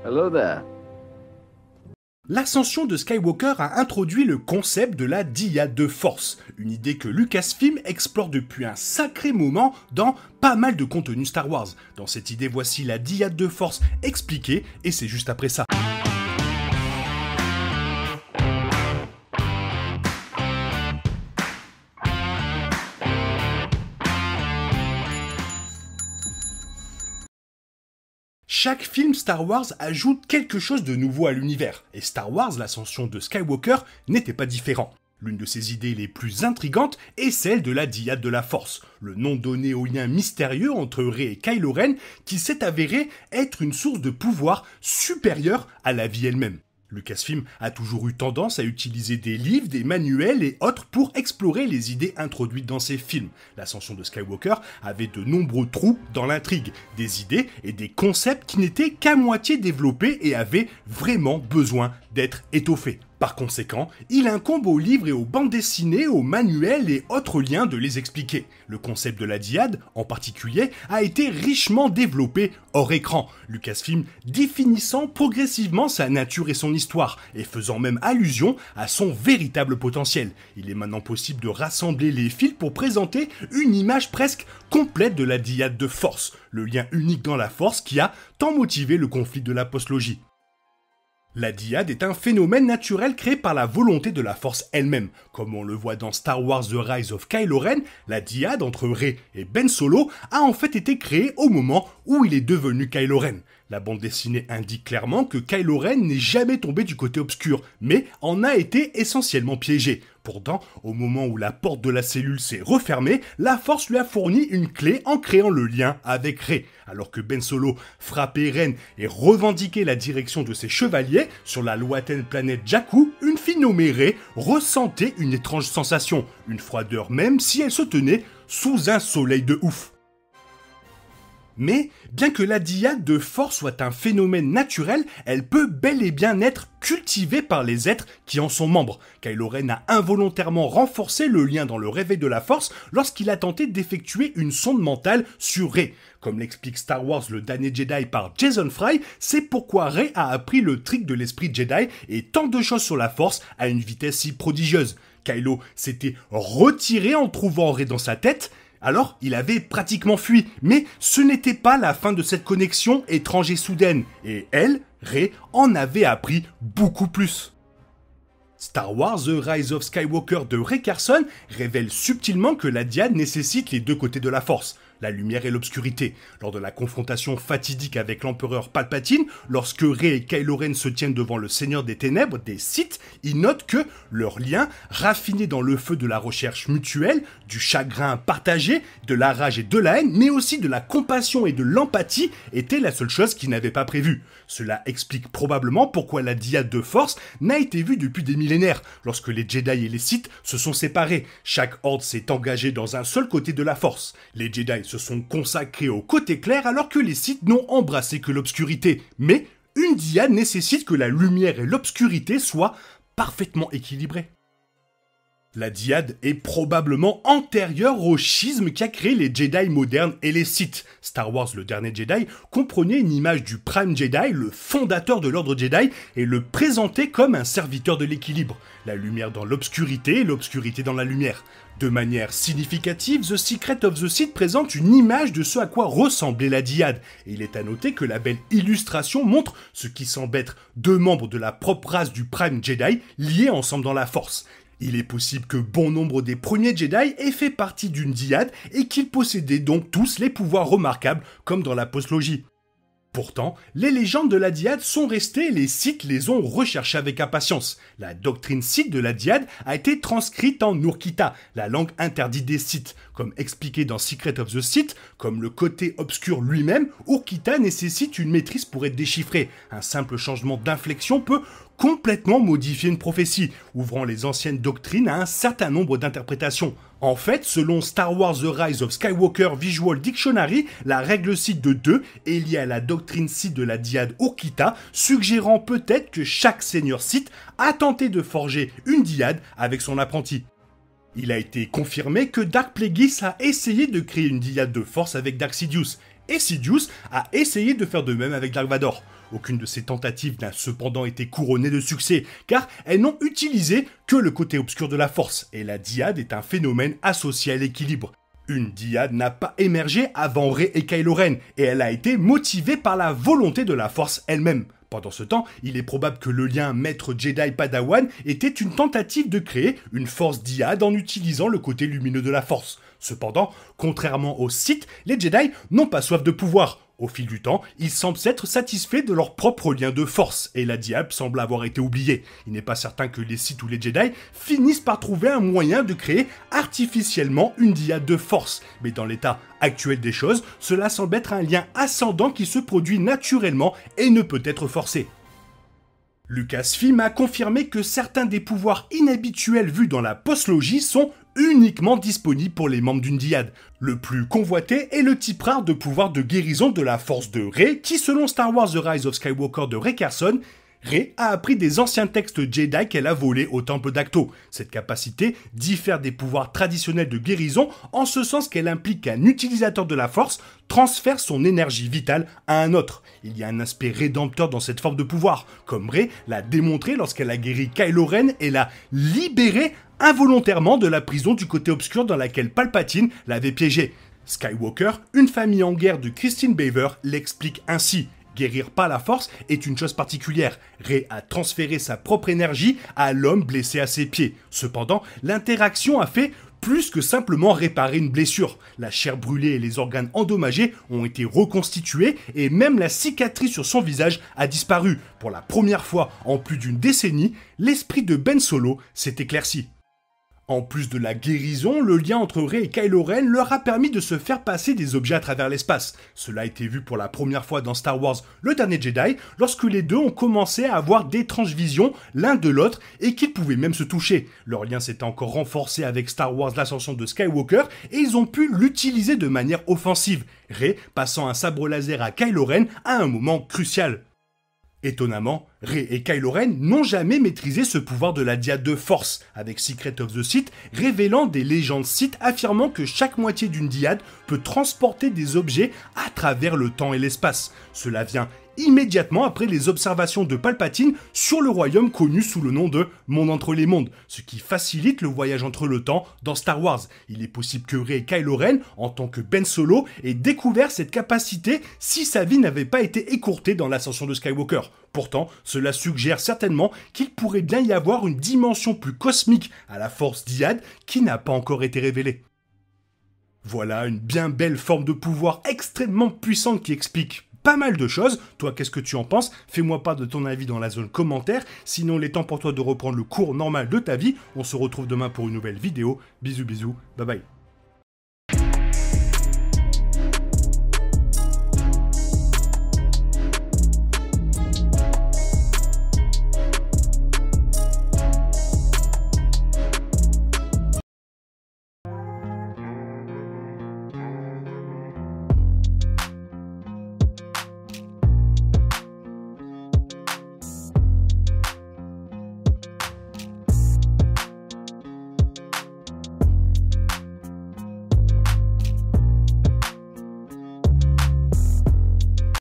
Hello there. L'ascension de Skywalker a introduit le concept de la dyade de force, une idée que Lucasfilm explore depuis un sacré moment dans pas mal de contenus Star Wars. Dans cette idée, voici la dyade de force expliquée, et c'est juste après ça. Chaque film Star Wars ajoute quelque chose de nouveau à l'univers, et Star Wars, l'ascension de Skywalker, n'était pas différent. L'une de ses idées les plus intrigantes est celle de la dyade de la Force, le nom donné au lien mystérieux entre Rey et Kylo Ren qui s'est avéré être une source de pouvoir supérieure à la vie elle-même. Lucasfilm a toujours eu tendance à utiliser des livres, des manuels et autres pour explorer les idées introduites dans ses films. L'ascension de Skywalker avait de nombreux trous dans l'intrigue, des idées et des concepts qui n'étaient qu'à moitié développés et avaient vraiment besoin d'être étoffés. Par conséquent, il incombe aux livres et aux bandes dessinées, aux manuels et autres liens de les expliquer. Le concept de la dyade, en particulier, a été richement développé hors écran, Lucasfilm définissant progressivement sa nature et son histoire, et faisant même allusion à son véritable potentiel. Il est maintenant possible de rassembler les fils pour présenter une image presque complète de la dyade de force, le lien unique dans la force qui a tant motivé le conflit de la postlogie. La dyade est un phénomène naturel créé par la volonté de la force elle-même. Comme on le voit dans Star Wars The Rise of Kylo Ren, la dyade entre Rey et Ben Solo a en fait été créée au moment où il est devenu Kylo Ren. La bande dessinée indique clairement que Kylo Ren n'est jamais tombé du côté obscur, mais en a été essentiellement piégé. Pourtant, au moment où la porte de la cellule s'est refermée, la Force lui a fourni une clé en créant le lien avec Rey. Alors que Ben Solo frappait Ren et revendiquait la direction de ses chevaliers, sur la lointaine planète Jakku, une fille nommée Rey ressentait une étrange sensation, une froideur même si elle se tenait sous un soleil de ouf. Mais, bien que la dyade de force soit un phénomène naturel, elle peut bel et bien être cultivée par les êtres qui en sont membres. Kylo Ren a involontairement renforcé le lien dans le réveil de la force lorsqu'il a tenté d'effectuer une sonde mentale sur Rey. Comme l'explique Star Wars le dernier Jedi par Jason Fry, c'est pourquoi Rey a appris le trick de l'esprit Jedi et tant de choses sur la force à une vitesse si prodigieuse. Kylo s'était retiré en trouvant Rey dans sa tête. Alors, il avait pratiquement fui, mais ce n'était pas la fin de cette connexion étrange et soudaine, et elle, Rey, en avait appris beaucoup plus. Star Wars The Rise of Skywalker de Ray Carson révèle subtilement que la dyade nécessite les deux côtés de la force, la lumière et l'obscurité. Lors de la confrontation fatidique avec l'empereur Palpatine, lorsque Rey et Kylo Ren se tiennent devant le Seigneur des Ténèbres, des Sith, ils notent que leur lien, raffiné dans le feu de la recherche mutuelle, du chagrin partagé, de la rage et de la haine, mais aussi de la compassion et de l'empathie, était la seule chose qu'ils n'avaient pas prévue. Cela explique probablement pourquoi la dyade de force n'a été vue depuis des millénaires. Lorsque les Jedi et les Sith se sont séparés, chaque horde s'est engagée dans un seul côté de la force. Les Jedi se sont consacrés au côté clair alors que les Sith n'ont embrassé que l'obscurité. Mais une dyade nécessite que la lumière et l'obscurité soient parfaitement équilibrées. La dyade est probablement antérieure au schisme qui a créé les Jedi modernes et les Sith. Star Wars le dernier Jedi comprenait une image du Prime Jedi, le fondateur de l'ordre Jedi, et le présentait comme un serviteur de l'équilibre. La lumière dans l'obscurité et l'obscurité dans la lumière. De manière significative, The Secret of the Sith présente une image de ce à quoi ressemblait la dyade. Et il est à noter que la belle illustration montre ce qui semble être deux membres de la propre race du Prime Jedi liés ensemble dans la Force. Il est possible que bon nombre des premiers Jedi aient fait partie d'une dyade et qu'ils possédaient donc tous les pouvoirs remarquables comme dans la postlogie. Pourtant, les légendes de la dyade sont restées et les Sith les ont recherchées avec impatience. La doctrine Sith de la dyade a été transcrite en Urkita, la langue interdite des Sith. Comme expliqué dans Secret of the Sith, comme le côté obscur lui-même, Urkita nécessite une maîtrise pour être déchiffré. Un simple changement d'inflexion peut complètement modifier une prophétie, ouvrant les anciennes doctrines à un certain nombre d'interprétations. En fait, selon Star Wars The Rise of Skywalker Visual Dictionary, la règle Sith de 2 est liée à la doctrine Sith de la dyade Urkita, suggérant peut-être que chaque seigneur Sith a tenté de forger une dyade avec son apprenti. Il a été confirmé que Dark Plagueis a essayé de créer une dyade de force avec Dark Sidious, et Sidious a essayé de faire de même avec Dark Vador. Aucune de ces tentatives n'a cependant été couronnée de succès, car elles n'ont utilisé que le côté obscur de la force, et la dyade est un phénomène associé à l'équilibre. Une dyade n'a pas émergé avant Rey et Kylo Ren, et elle a été motivée par la volonté de la force elle-même. Pendant ce temps, il est probable que le lien maître Jedi-Padawan était une tentative de créer une force dyade en utilisant le côté lumineux de la force. Cependant, contrairement aux Sith, les Jedi n'ont pas soif de pouvoir. Au fil du temps, ils semblent s'être satisfaits de leur propre lien de force, et la dyade semble avoir été oubliée. Il n'est pas certain que les Sith ou les Jedi finissent par trouver un moyen de créer artificiellement une dyade de force, mais dans l'état actuel des choses, cela semble être un lien ascendant qui se produit naturellement et ne peut être forcé. Lucasfilm a confirmé que certains des pouvoirs inhabituels vus dans la postlogie sont uniquement disponible pour les membres d'une dyade. Le plus convoité est le type rare de pouvoir de guérison de la force de Rey, qui selon Star Wars The Rise of Skywalker de Ray Carson, Rey a appris des anciens textes Jedi qu'elle a volés au temple d'Acto. Cette capacité diffère des pouvoirs traditionnels de guérison en ce sens qu'elle implique qu'un utilisateur de la force transfère son énergie vitale à un autre. Il y a un aspect rédempteur dans cette forme de pouvoir, comme Rey l'a démontré lorsqu'elle a guéri Kylo Ren et l'a libéré involontairement de la prison du côté obscur dans laquelle Palpatine l'avait piégé. Skywalker, une famille en guerre de Christine Baver, l'explique ainsi. Guérir par la force est une chose particulière. Rey a transféré sa propre énergie à l'homme blessé à ses pieds. Cependant, l'interaction a fait plus que simplement réparer une blessure. La chair brûlée et les organes endommagés ont été reconstitués et même la cicatrice sur son visage a disparu. Pour la première fois en plus d'une décennie, l'esprit de Ben Solo s'est éclairci. En plus de la guérison, le lien entre Rey et Kylo Ren leur a permis de se faire passer des objets à travers l'espace. Cela a été vu pour la première fois dans Star Wars Le Dernier Jedi, lorsque les deux ont commencé à avoir d'étranges visions l'un de l'autre et qu'ils pouvaient même se toucher. Leur lien s'est encore renforcé avec Star Wars L'Ascension de Skywalker et ils ont pu l'utiliser de manière offensive, Rey passant un sabre laser à Kylo Ren à un moment crucial. Étonnamment, Rey et Kylo Ren n'ont jamais maîtrisé ce pouvoir de la dyade de force, avec Secret of the Sith révélant des légendes Sith affirmant que chaque moitié d'une dyade peut transporter des objets à travers le temps et l'espace. Cela vient immédiatement après les observations de Palpatine sur le royaume connu sous le nom de Monde entre les mondes, ce qui facilite le voyage entre le temps dans Star Wars. Il est possible que Rey et Kylo Ren, en tant que Ben Solo, aient découvert cette capacité si sa vie n'avait pas été écourtée dans l'ascension de Skywalker. Pourtant, cela suggère certainement qu'il pourrait bien y avoir une dimension plus cosmique à la force dyade qui n'a pas encore été révélée. Voilà une bien belle forme de pouvoir extrêmement puissante qui explique pas mal de choses. Toi, qu'est-ce que tu en penses? Fais-moi part de ton avis dans la zone commentaire. Sinon, il est temps pour toi de reprendre le cours normal de ta vie. On se retrouve demain pour une nouvelle vidéo. Bisous, bisous, bye bye.